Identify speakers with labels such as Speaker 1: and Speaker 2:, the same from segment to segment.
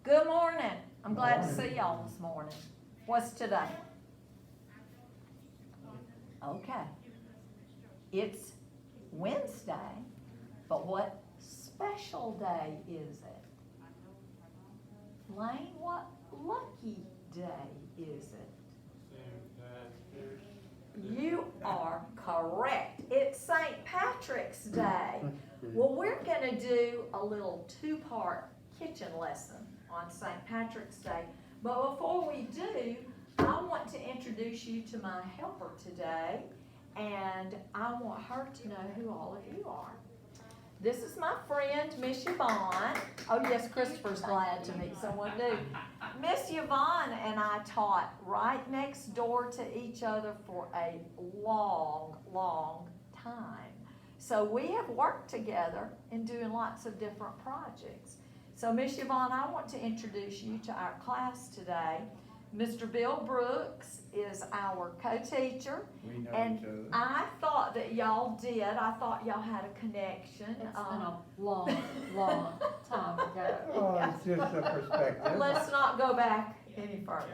Speaker 1: Good morning. I'm glad to see y'all this morning. What's today? Okay. It's Wednesday, but what special day is it? Lane, what lucky day is it? You are correct. It's St. Patrick's Day. Well, we're going to do a little two-part kitchen lesson on St. Patrick's Day. But before we do, I want to introduce you to my helper today, and I want her to know who all of you are. This is my friend, Miss Yvonne. Oh yes, Christopher's glad to meet someone new. Miss Yvonne and I taught right next door to each other for a long, long time. So we have worked together in doing lots of different projects. So Miss Yvonne, I want to introduce you to our class today. Mr. Bill Brooks is our co-teacher.
Speaker 2: We know
Speaker 1: and
Speaker 2: each other.
Speaker 1: I thought that y'all did. I thought y'all had a connection.
Speaker 3: It's been a long, long time ago.
Speaker 2: Oh, it's just a perspective.
Speaker 1: Let's not go back any further.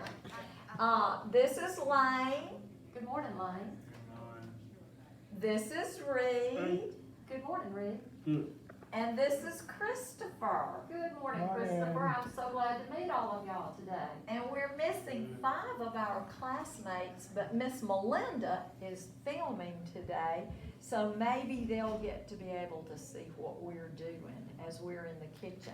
Speaker 1: This is Lane.
Speaker 3: Good morning, Lane.
Speaker 1: This is Reed.
Speaker 3: Good morning, Reed.
Speaker 1: And this is Christopher.
Speaker 3: Good morning,
Speaker 2: Morning.
Speaker 3: Christopher. I'm so glad to meet all of y'all today.
Speaker 1: And we're missing 5 of our classmates, but Miss Melinda is filming today, so maybe they'll get to be able to see what we're doing as we're in the kitchen.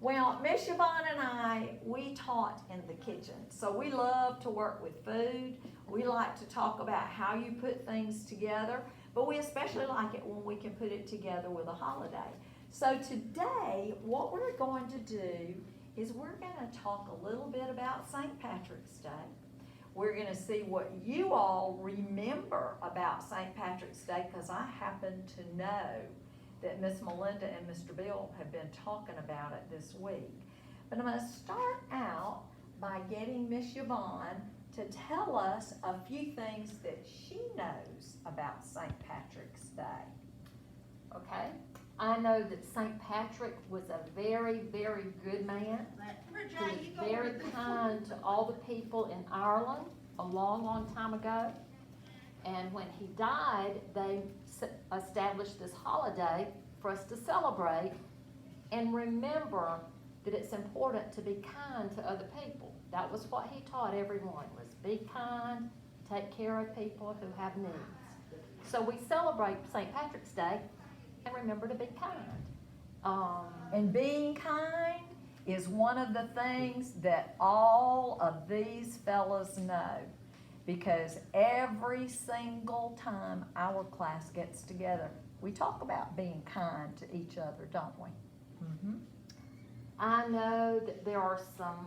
Speaker 1: Well, Miss Yvonne and I, we taught in the kitchen, so we love to work with food. We like to talk about how you put things together, but we especially like it when we can put it together with a holiday. So today, what we're going to do is we're going to talk a little bit about St. Patrick's Day. We're going to see what you all remember about St. Patrick's Day, because I happen to know that Miss Melinda and Mr. Bill have been talking about it this week. But I'm going to start out by getting Miss Yvonne to tell us a few things that she knows about St. Patrick's Day.
Speaker 3: Okay? I know that St. Patrick was a very, very good man. He was very kind to all the people in Ireland a long, long time ago. And when he died, they established this holiday for us to celebrate and remember that it's important to be kind to other people. That was what he taught everyone, was be kind, take care of people who have needs. So we celebrate St. Patrick's Day and remember to be kind.
Speaker 1: And being kind is one of the things that all of these fellas know, because every single time our class gets together, we talk about being kind to each other, don't we? Mm-hmm.
Speaker 3: I know that there are some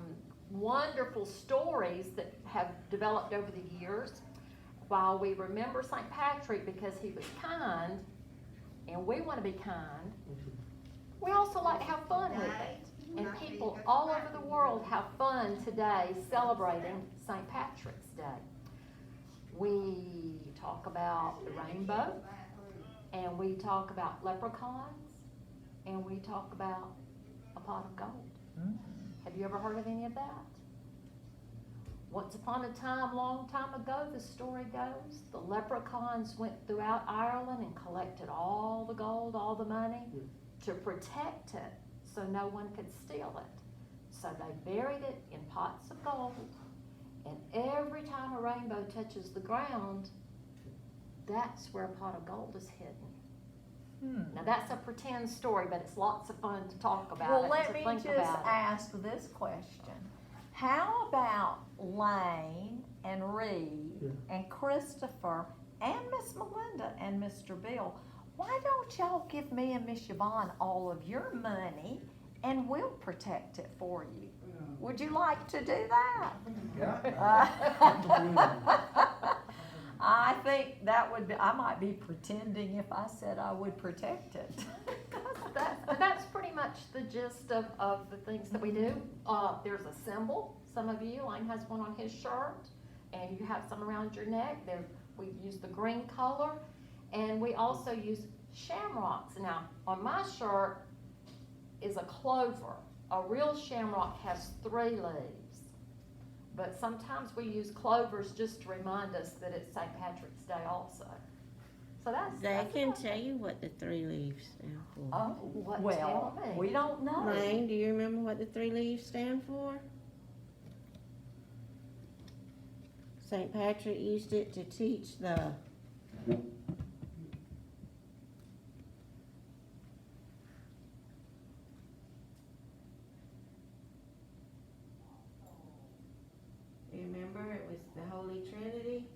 Speaker 3: wonderful stories that have developed over the years. While we remember St. Patrick because he was kind, and we want to be kind, we also like to have fun with it. And people all over the world have fun today celebrating St. Patrick's Day. We talk about the rainbow, and we talk about leprechauns, and we talk about a pot of gold.
Speaker 1: Mm-hmm.
Speaker 3: Have you ever heard of any of that? Once upon a time, long time ago, the story goes, the leprechauns went throughout Ireland and collected all the gold, all the money, to protect it so no one could steal it. So they buried it in pots of gold, and every time a rainbow touches the ground, that's where a pot of gold is hidden. Now that's a pretend story, but it's lots of fun to talk about
Speaker 1: Well,
Speaker 3: it,
Speaker 1: let
Speaker 3: to
Speaker 1: me
Speaker 3: think
Speaker 1: just
Speaker 3: about it.
Speaker 1: ask this question. How about Lane and Reed and Christopher and Miss Melinda and Mr. Bill? Why don't y'all give me and Miss Yvonne all of your money and we'll protect it for you? Would you like to do that? I think that would be, I might be pretending if I said I would protect it.
Speaker 3: That's pretty much the gist of the things that we do. There's a symbol. Some of you, Lane has one on his shirt, and you have some around your neck. We use the green color, and we also use shamrocks. Now, on my shirt is a clover, a real shamrock has 3 leaves. But sometimes we use clovers just to remind us that it's St. Patrick's Day also. So
Speaker 4: They can tell you what the 3 leaves stand for.
Speaker 1: Oh,
Speaker 3: What,
Speaker 1: well,
Speaker 3: tell me.
Speaker 1: we don't know.
Speaker 4: Lane, do you remember what the 3 leaves stand for? St. Patrick used it to teach the remember, it was the Holy Trinity.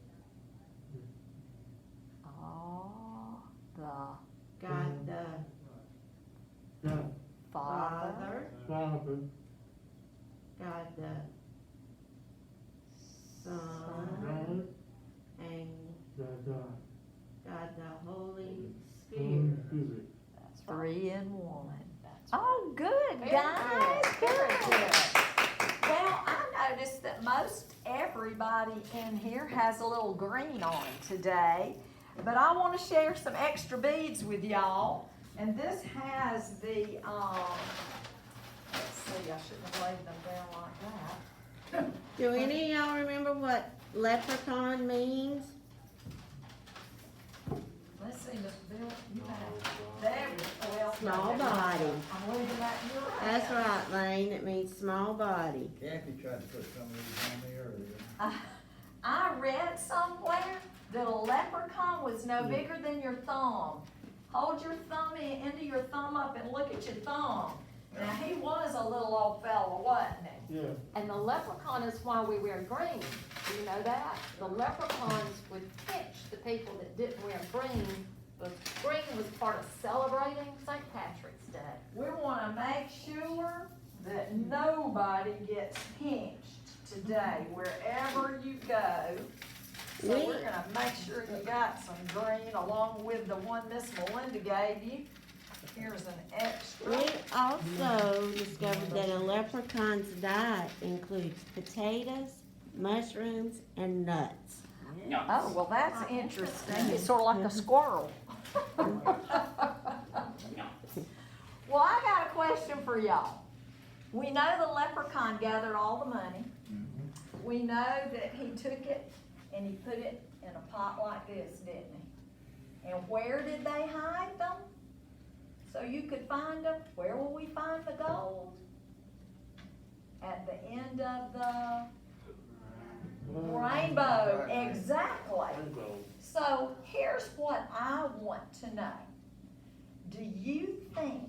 Speaker 1: Oh, the
Speaker 4: God the
Speaker 1: Father,
Speaker 4: Father, God the Son, and God the Holy Spirit.
Speaker 3: That's right.
Speaker 1: 3 in 1.
Speaker 3: That's right.
Speaker 1: Oh, good,
Speaker 3: Very
Speaker 1: guys,
Speaker 3: good. Very
Speaker 1: good. Well, I noticed that most everybody in here has a little green on today, but I want to share some extra beads with y'all. And this has the, let's see, I shouldn't have laid them down like that.
Speaker 4: Do any of y'all remember what leprechaun means?
Speaker 1: Let's see, Miss Bill, you have, there, well.
Speaker 4: Small body.
Speaker 1: I'm leaving that in your
Speaker 4: That's
Speaker 1: hands.
Speaker 4: right, Lane, it means small body.
Speaker 2: Kathy tried to put some of these on me earlier.
Speaker 1: I read somewhere that a leprechaun was no bigger than your thumb. Hold your thumb into your thumb up and look at your thumb. Now, he was a little old fella, wasn't he?
Speaker 5: Yeah.
Speaker 3: And the leprechaun is why we wear green. Do you know that? The leprechauns would pinch the people that didn't wear green. The green was part of celebrating St. Patrick's Day.
Speaker 1: We want to make sure that nobody gets pinched today, wherever you go. So
Speaker 4: We-
Speaker 1: we're gonna make sure you got some green along with the one Miss Melinda gave you. Here's an extra.
Speaker 4: We also discovered that a leprechaun's diet includes potatoes, mushrooms, and nuts.
Speaker 1: Oh, well, that's interesting. It's sort of like a squirrel. Well, I got a question for y'all. We know the leprechaun gathered all the money. We know that he took it and he put it in a pot like this, didn't he? And where did they hide them? So you could find them. Where will we find the gold? At the end of the rainbow, exactly. So here's what I want to know. Do you think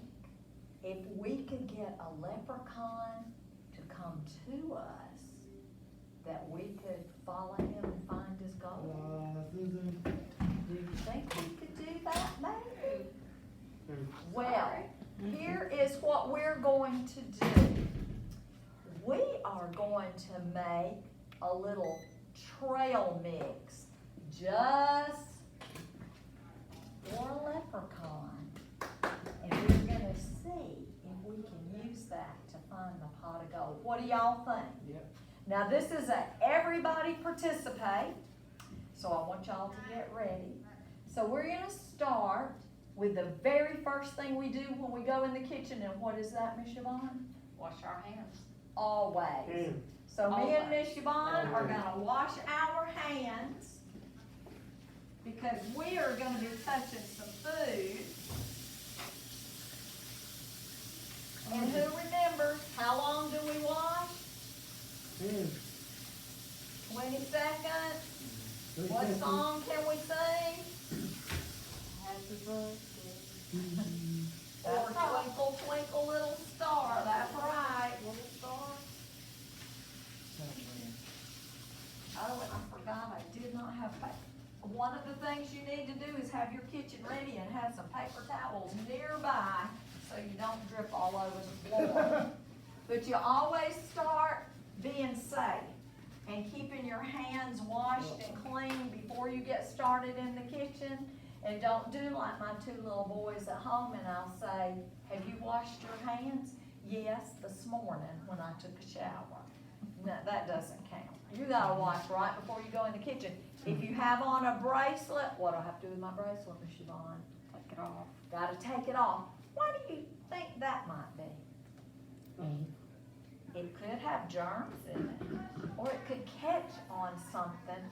Speaker 1: if we could get a leprechaun to come to us, that we could follow him and find his gold? Do you think we could do that, maybe? Well, here is what we're going to do. We are going to make a little trail mix just for a leprechaun. And we're gonna see if we can use that to find the pot of gold. What do y'all think?
Speaker 5: Yep.
Speaker 1: Now this is a everybody participate, so I want y'all to get ready. So we're gonna start with the very first thing we do when we go in the kitchen, and what is that, Miss Yvonne?
Speaker 3: Wash our hands.
Speaker 1: Always. So me and Miss Yvonne are gonna wash our hands because we are gonna be touching some food. And who remembers, how long do we wash? 20 seconds? What song can we sing?
Speaker 3: Happy birthday.
Speaker 1: Or Twinkle, Twinkle, Little Star, that's right.
Speaker 3: Little star.
Speaker 1: Oh, and I forgot, I did not have paper. One of the things you need to do is have your kitchen ready and have some paper towels nearby so you don't drip all over the floor. But you always start being safe and keeping your hands washed and clean before you get started in the kitchen. And don't do like my 2 little boys at home and I'll say, have you washed your hands? Yes, this morning when I took a shower. No, that doesn't count. You gotta wash right before you go in the kitchen. If you have on a bracelet, what do I have to do with my bracelet, Miss Yvonne?
Speaker 3: Take it off.
Speaker 1: Gotta take it off. Why do you think that might be? It could have germs in it, or it could catch on something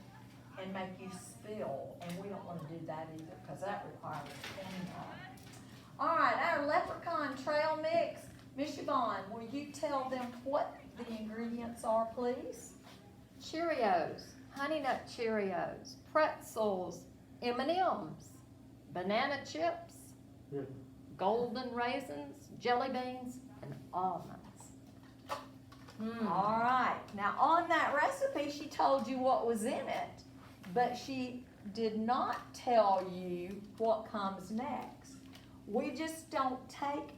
Speaker 1: and make you spill, and we don't want to do that either, because that requires cleaning on. All right, our Leprechaun Trail mix. Miss Yvonne, will you tell them what the ingredients are, please?
Speaker 3: Cheerios, Honey Nut Cheerios, pretzels, M&Ms, banana chips, golden raisins, jelly beans, and almonds.
Speaker 1: All right, now on that recipe, she told you what was in it, but she did not tell you what comes next. We just don't take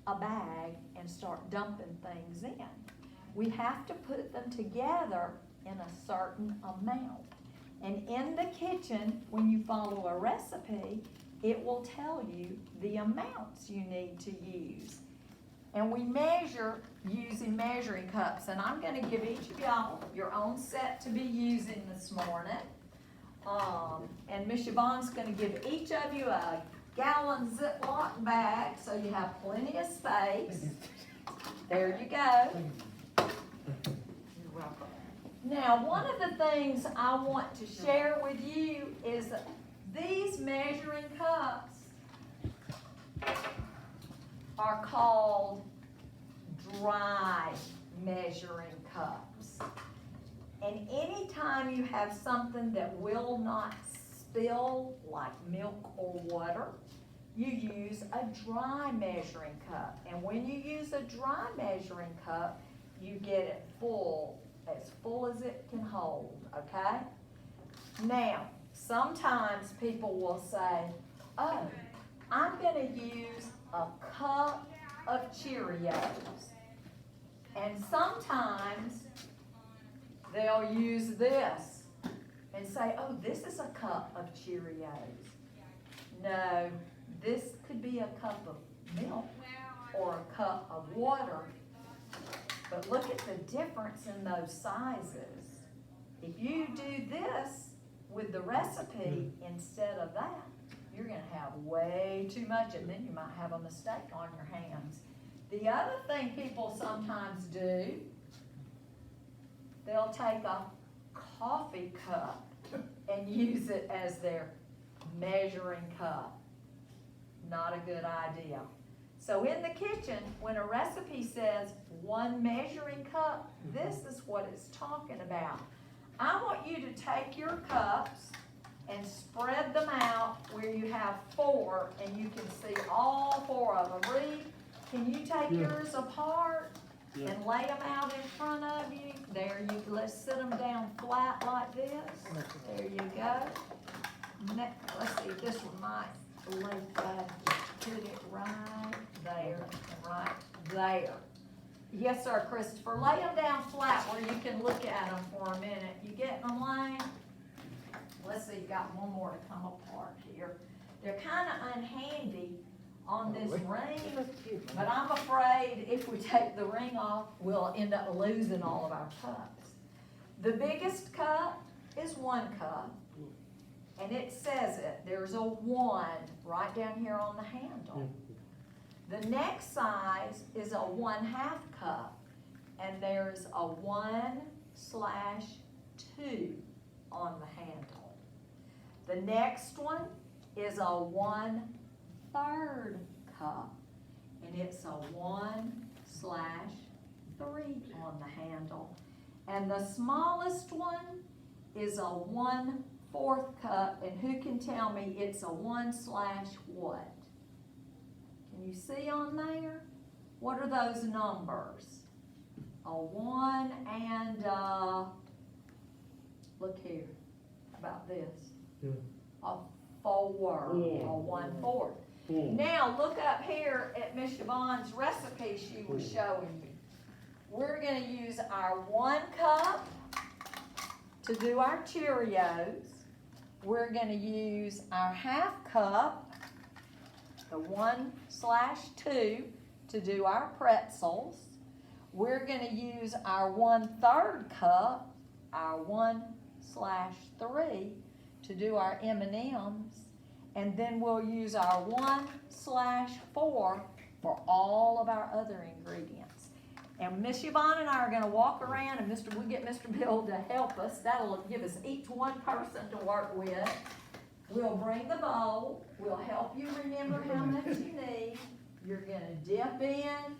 Speaker 1: a bag and start dumping things in. We have to put them together in a certain amount. And in the kitchen, when you follow a recipe, it will tell you the amounts you need to use. And we measure using measuring cups. And I'm gonna give each of y'all your own set to be using this morning. And Miss Yvonne's gonna give each of you a gallon Ziploc bag, so you have plenty of space. There you go. You're welcome. Now, one of the things I want to share with you is these measuring cups are called dry measuring cups. And anytime you have something that will not spill, like milk or water, you use a dry measuring cup. And when you use a dry measuring cup, you get it full as it can hold, okay? Now, sometimes people will say, oh, I'm gonna use a cup of Cheerios. And sometimes they'll use this and say, oh, this is a cup of Cheerios. No, this could be a cup of milk or a cup of water. But look at the difference in those sizes. If you do this with the recipe instead of that, you're gonna have way too much, and then you might have a mistake on your hands. The other thing people sometimes do, they'll take a coffee cup and use it as their measuring cup. Not a good idea. So in the kitchen, when a recipe says 1 measuring cup, this is what it's talking about. I want you to take your cups and spread them out where you have 4, and you can see all 4 of them. Reed, can you take yours apart and lay them out in front of you? There you go. Let's sit them down flat like this. There you go. Let's see, this one might lay flat. Put it right there and right there. Yes, sir, Christopher. Lay them down flat where you can look at them for a minute. You getting them, Lane? Let's see, you got one more to come apart here. They're kind of unhandy on this ring, but I'm afraid if we take the ring off, we'll end up losing all of our cups. The biggest cup is 1 cup, and it says it. There's a 1 right down here on the handle. The next size is a 1/2 cup, and there's a 1/2 on the handle. The next one is a 1/3 cup, and it's a 1/3 on the handle. And the smallest one is a 1/4 cup, and who can tell me it's a 1/what? Can you see on there? What are those numbers? A 1 and look here, how about this? A 4, a 1/4. Now look up here at Miss Yvonne's recipe she was showing you. We're gonna use our 1 cup to do our Cheerios. We're gonna use our 1/2 cup, the 1/2, to do our pretzels. We're gonna use our 1/3 cup, our 1/3, to do our M&Ms. And then we'll use our 1/4 for all of our other ingredients. And Miss Yvonne and I are gonna walk around and we'll get Mr. Bill to help us. That'll give us each one person to work with. We'll bring the bowl, we'll help you remember how much you need. You're gonna dip in,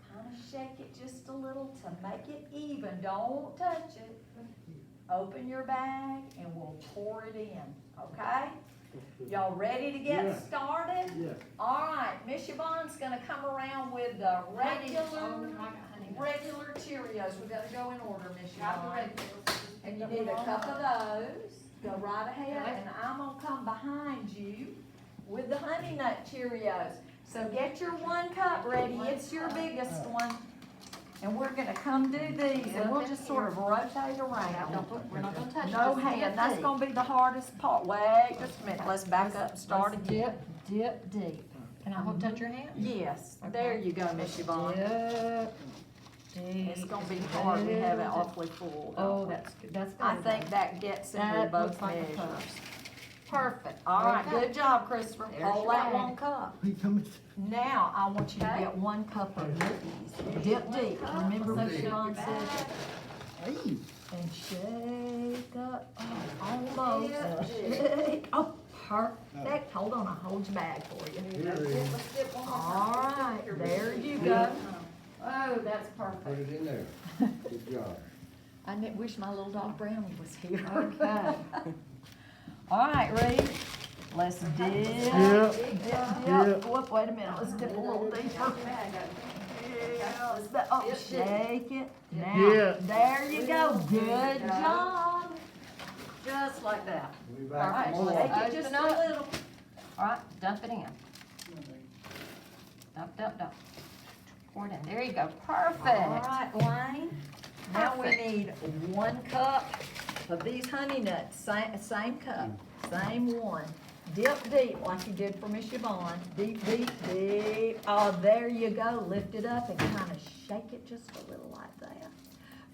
Speaker 1: kinda shake it just a little to make it even, don't touch it. Open your bag and we'll pour it in, okay? Y'all ready to get
Speaker 5: Yeah.
Speaker 1: started?
Speaker 5: Yeah.
Speaker 1: All right, Miss Yvonne's gonna come around with the regular Cheerios. We gotta go in order, Miss Yvonne. And you need a cup of those. Go right ahead, and I'm gonna come behind you with the Honey Nut Cheerios. So get your 1 cup ready, it's your biggest one. And we're gonna come do these, and we'll just sort of rotate around.
Speaker 3: We're not gonna touch
Speaker 1: No
Speaker 3: this.
Speaker 1: hand, that's gonna be the hardest part. Wait just a minute, let's back up, start
Speaker 3: Let's
Speaker 1: again.
Speaker 3: Dip deep. Can I touch your hand?
Speaker 1: Yes,
Speaker 3: Okay.
Speaker 1: there you go, Miss Yvonne.
Speaker 3: Dip deep.
Speaker 1: It's gonna be hard, we have it awfully full.
Speaker 3: Oh,
Speaker 1: don't we?
Speaker 3: that's good, that's good.
Speaker 1: I think that gets into
Speaker 3: That
Speaker 1: both
Speaker 3: looks like a
Speaker 1: measures.
Speaker 3: cup.
Speaker 1: Perfect, all right,
Speaker 3: Okay.
Speaker 1: good job, Christopher.
Speaker 3: There's
Speaker 1: Hold
Speaker 3: your
Speaker 1: that
Speaker 3: bag.
Speaker 1: 1 cup.
Speaker 5: He coming.
Speaker 1: Now, I want you to
Speaker 3: Okay.
Speaker 1: get 1 cup of these. Dip deep, remember what Sean said?
Speaker 5: Hey.
Speaker 1: And shake up, oh, almost.
Speaker 3: Dip
Speaker 1: Shake. Oh, perfect, hold on, I'll hold your bag for you.
Speaker 5: Here it is.
Speaker 1: All right, there you go.
Speaker 3: Oh, that's
Speaker 6: Put
Speaker 3: perfect.
Speaker 6: it in there. Good job.
Speaker 1: I wish my little dog Brownie was here.
Speaker 3: Okay.
Speaker 1: All right, Reed, let's dip.
Speaker 5: Yeah.
Speaker 1: Dip. Whoop, wait a minute, let's dip a little deeper. Yes, oh, shake it. Now,
Speaker 5: Yeah.
Speaker 1: there you go, good job.
Speaker 3: Just like that.
Speaker 6: We
Speaker 1: All right,
Speaker 6: back more.
Speaker 1: shake it just a
Speaker 3: Open up.
Speaker 1: little.
Speaker 3: All right, dump it in. Dump. Pour it in. There you go. Perfect.
Speaker 1: All right, Lane, now we need 1 cup of these Honey Nuts, same cup, same one. Dip deep like you did for Miss Yvonne, deep, deep, deep. Oh, there you go, lift it up and kind of shake it just a little like that.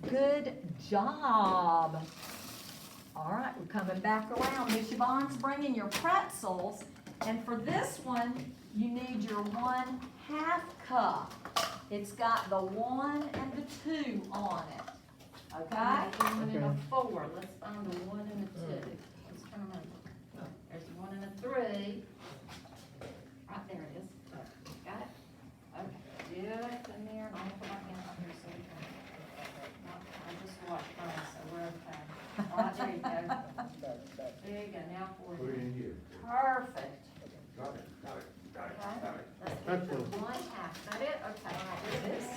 Speaker 1: Good job. All right, we're coming back around. Miss Yvonne's bringing your pretzels, and for this one, you need your 1/2 cup. It's got the 1 and the 2 on it, okay?
Speaker 3: One and a 4. Let's find the 1 and the 2. Let's turn them over. There's a 1 and a 3. Right there it is. Got it? Okay. Just in there, and I'm gonna put my hand on here so you can. I just watched mine, so we're okay. All right, there you go. There you go. Now pour
Speaker 6: Put it
Speaker 3: it in.
Speaker 6: in here.
Speaker 3: Perfect.
Speaker 6: Got it.
Speaker 3: Okay. Let's get
Speaker 5: That's
Speaker 3: the
Speaker 5: it.
Speaker 3: 1/2. Is that it? Okay.
Speaker 1: This.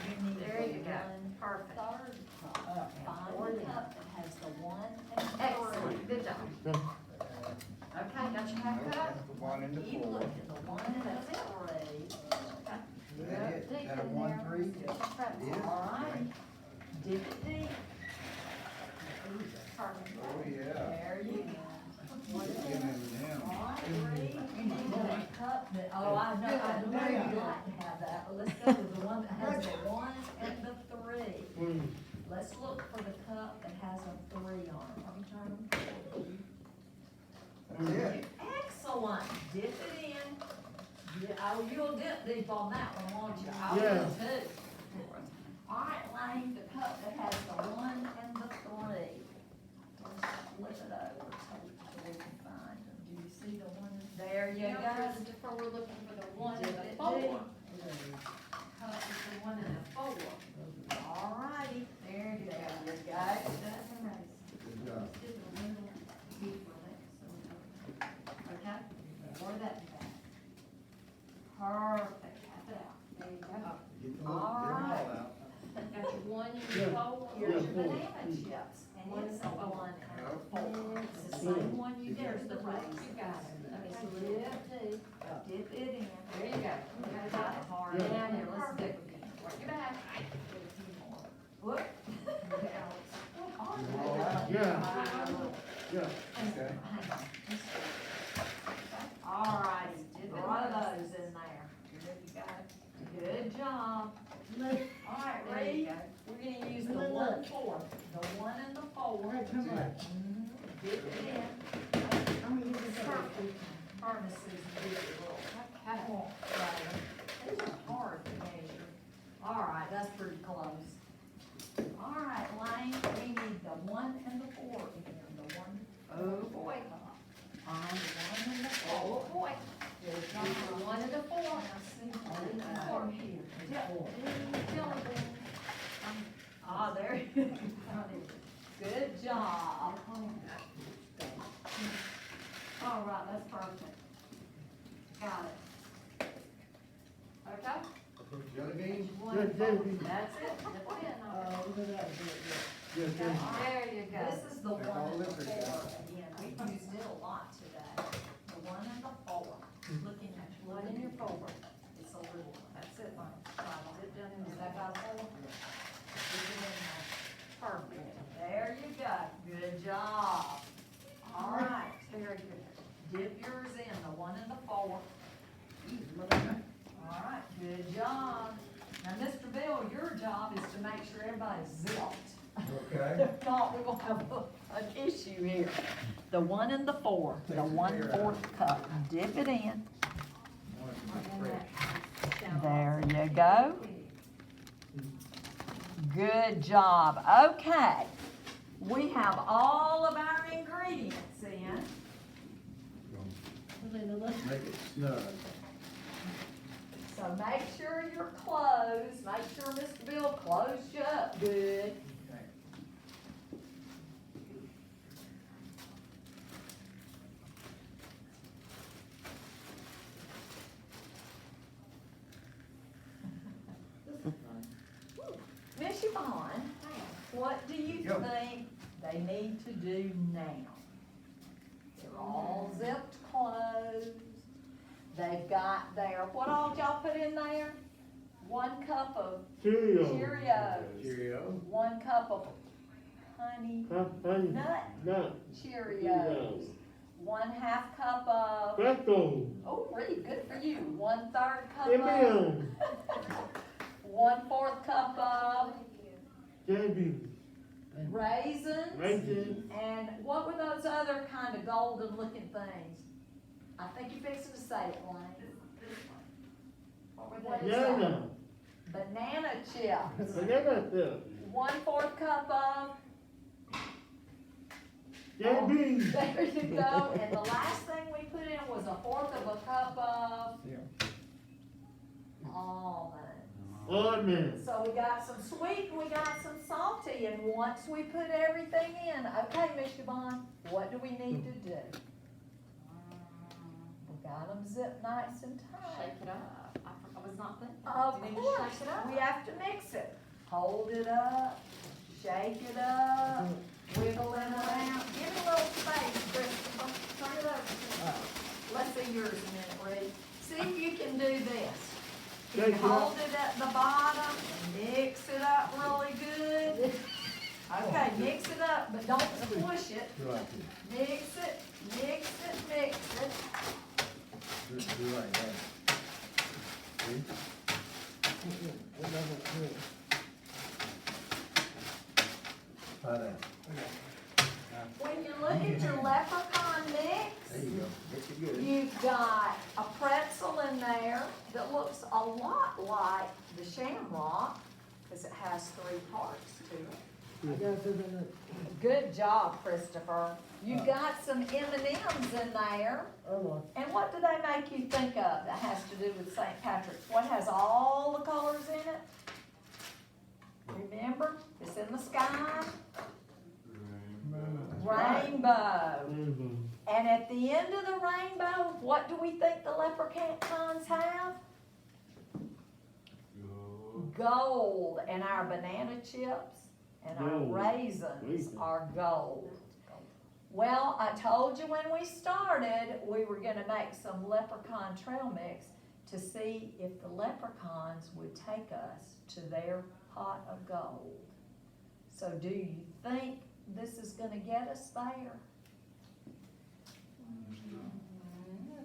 Speaker 1: You need
Speaker 3: There you
Speaker 1: the
Speaker 3: go.
Speaker 1: 1/3
Speaker 3: Perfect.
Speaker 1: cup. Find the cup that has the 1 and 3.
Speaker 3: Excellent. Good job. Okay, got your 1/2 cup?
Speaker 2: The 1 and the
Speaker 1: Keep
Speaker 2: 4.
Speaker 1: looking, the 1 and the 3.
Speaker 2: Is that it? Is that a 1, 3? Yeah.
Speaker 1: All right, dip it deep.
Speaker 3: Perfect.
Speaker 2: Oh, yeah.
Speaker 1: There you go.
Speaker 2: Give him them.
Speaker 1: All right, Reed, you need a cup that, oh, I know you'd like to have that, but let's go with the one that has the 1 and the 3. Let's look for the cup that has a 3 on it. Let me turn them for you.
Speaker 2: That's it.
Speaker 1: Excellent, dip it in. Oh, you'll dip deep on that one, won't you? I will
Speaker 5: Yeah.
Speaker 1: too. All right, Lane, the cup that has the 1 and the 3. Let's flip it over so we can find them. Do you see the one? There you
Speaker 3: Now,
Speaker 1: go.
Speaker 3: Christopher, we're looking for the 1 and
Speaker 1: Dip
Speaker 3: the
Speaker 1: it
Speaker 3: 4.
Speaker 1: deep.
Speaker 3: Cup is the 1 and the 4.
Speaker 1: All righty, there you go.
Speaker 2: Good job.
Speaker 3: Okay, pour that back. Perfect, tap it out. There you go.
Speaker 2: Get them
Speaker 1: All
Speaker 2: all
Speaker 1: right.
Speaker 2: out.
Speaker 3: Got your 1 and
Speaker 5: Yeah.
Speaker 3: your 4.
Speaker 1: Here's your
Speaker 5: Yeah.
Speaker 1: banana chips, and it's a 1 and a 4. It's the same one you did
Speaker 3: There's
Speaker 1: for
Speaker 3: the
Speaker 1: the
Speaker 3: race.
Speaker 1: race.
Speaker 3: You got it.
Speaker 1: It's
Speaker 3: Okay.
Speaker 1: dip it in.
Speaker 3: There you go.
Speaker 1: You got it hard.
Speaker 5: Yeah.
Speaker 3: Down here, let's do it. Work your back.
Speaker 1: Whoop.
Speaker 5: Yeah.
Speaker 2: Okay.
Speaker 1: All righty, a lot of those in there. You got it. Good job. All right,
Speaker 3: There you
Speaker 1: Reed,
Speaker 3: go.
Speaker 1: we're gonna use the 1/4, the 1 and the 4. Dip it in. Furnaces and do it.
Speaker 3: Okay.
Speaker 1: These are hard to measure. All right, right, that's pretty close. All right, Lane, we need the 1 and the 4 again, the 1.
Speaker 3: Oh, boy.
Speaker 1: The 1 and the 4.
Speaker 3: Oh, boy.
Speaker 1: Good job.
Speaker 3: The 1 and the 4.
Speaker 1: Now see, 1 and the 4 here. Ah, there you go. Good job. All right, that's perfect. Got it.
Speaker 3: Okay?
Speaker 6: Jelly beans?
Speaker 5: Good, jelly beans.
Speaker 1: That's it.
Speaker 5: Look at that. Good,
Speaker 1: There
Speaker 5: good.
Speaker 1: you go. This is the 1
Speaker 6: They're all
Speaker 1: and the
Speaker 6: Leprechaun.
Speaker 1: 4. Again, we used it a lot today. The 1 and the 4. Looking at you,
Speaker 3: One in your forward.
Speaker 1: It's a little one.
Speaker 3: That's it, Mike. Zip down in
Speaker 1: Is
Speaker 3: there.
Speaker 1: that about a 4?
Speaker 3: Perfect.
Speaker 1: There you go. Good job. All right.
Speaker 3: Very good.
Speaker 1: Dip yours in, the 1 and the 4. All right, good job. Now, Mr. Bill, your job is to make sure everybody's zipped.
Speaker 6: Okay.
Speaker 1: If not, we're gonna have an issue here. The 1 and the 4, the 1/4 cup, dip it in. There you go. Good job. Okay. We have all of our ingredients in.
Speaker 6: Make it snug.
Speaker 1: So make sure you're closed. Make sure Mr. Bill closed you up good. Miss Yvonne, what do you
Speaker 6: Yep.
Speaker 1: think they need to do now? They're all zipped closed. They've got their, what all y'all put in there? 1 cup of
Speaker 5: Cheerio.
Speaker 1: Cheerios,
Speaker 6: Cheerio.
Speaker 1: 1 cup of honey
Speaker 5: Honey,
Speaker 1: nut
Speaker 5: nut,
Speaker 1: Cheerios, 1/2 cup of,
Speaker 5: pretzels,
Speaker 1: oh, really good for you, 1/3 cup
Speaker 5: M&M's,
Speaker 1: of, 1/4 cup of
Speaker 5: jelly beans,
Speaker 1: raisins.
Speaker 5: raisins,
Speaker 1: And what were those other kind of golden looking things? I think you're fixing to say it, Lane. What is that?
Speaker 5: banana,
Speaker 1: Banana chips.
Speaker 5: banana chips,
Speaker 1: 1/4 cup of.
Speaker 5: jelly beans,
Speaker 1: There you go. And the last thing we put in was 1/4 of a cup of almonds.
Speaker 5: almonds.
Speaker 1: So we got some sweet and we got some salty. And once we put everything in, okay, Miss Yvonne, what do we need to do? We got them zipped nice and tight.
Speaker 3: Shake it up. I was not thinking.
Speaker 1: Of
Speaker 3: You need to
Speaker 1: course,
Speaker 3: shake it up.
Speaker 1: we have to mix it. Hold it up, shake it up, wiggle it around. Give it a little space, Christopher. Turn it over. Let's see yours a minute, Reed. See if you can do this. You
Speaker 5: Shake it up.
Speaker 1: hold it at the bottom and mix it up really good. Okay, mix it up, but don't squish it.
Speaker 6: Do like this.
Speaker 1: Mix it, mix it, mix it.
Speaker 6: Do like that. See? Try that.
Speaker 1: When you look at your leprechaun mix,
Speaker 6: There you go. Mix it good.
Speaker 1: you've got a pretzel in there that looks a lot like the shamrock, because it has 3 parts to it. Good job, Christopher. You got some M&Ms in there. And what do they make you think of that has to do with St. Patrick's? What has all the colors in it? Remember, it's in the sky. Rainbow. And at the end of the rainbow, what do we think the leprechauns have? Gold. And our banana chips and our
Speaker 5: Gold.
Speaker 1: raisins are gold. Well, I told you when we started, we were gonna make some Leprechaun Trail mix to see if the leprechauns would take us to their pot of gold. So do you think this is gonna get us there?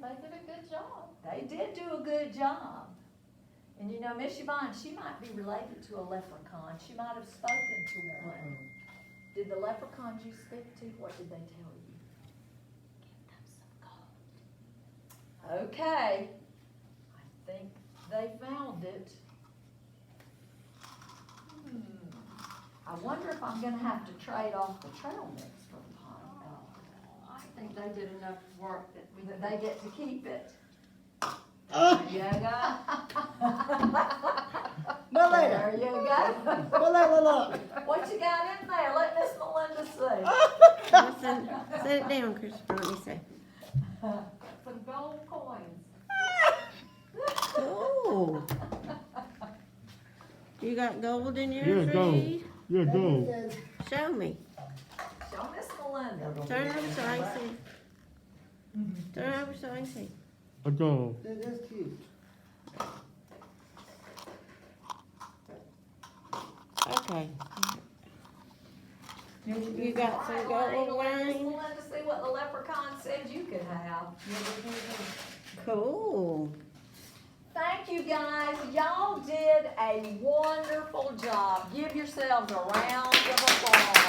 Speaker 3: They did a good job.
Speaker 1: They did do a good job. And you know, Miss Yvonne, she might be related to a leprechaun. She might have spoken to one. Did the leprechauns you speak to, what did they tell you? Give them some gold. Okay, I think they found it. I wonder if I'm gonna have to trade off the trail mix for the pine.
Speaker 3: I think they did enough work that we
Speaker 1: That they get to keep it.
Speaker 5: Ah,
Speaker 1: There you go.
Speaker 5: Melinda,
Speaker 1: There you go.
Speaker 5: Melinda, look.
Speaker 1: What you got in there? Let Miss Melinda see.
Speaker 4: Listen, set it down, Christopher, let me see.
Speaker 3: some gold coins.
Speaker 4: Ooh. You got gold in
Speaker 5: Yeah,
Speaker 4: yours,
Speaker 5: gold.
Speaker 4: Reed?
Speaker 5: Yeah, go.
Speaker 4: Show me.
Speaker 1: Show Miss Melinda.
Speaker 4: Turn over so I can see. Turn over so I can see.
Speaker 5: A go.
Speaker 6: That's cute.
Speaker 4: Okay. You got some
Speaker 1: All right,
Speaker 4: gold,
Speaker 1: Let Miss
Speaker 4: Wayne?
Speaker 1: Melinda see what the leprechaun said you could have.
Speaker 4: Cool.
Speaker 1: Thank you guys. Y'all did a wonderful job. Give yourselves a round of applause.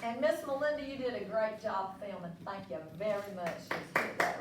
Speaker 1: And Miss Melinda, you did a great job filming. Thank you very much. Just hit that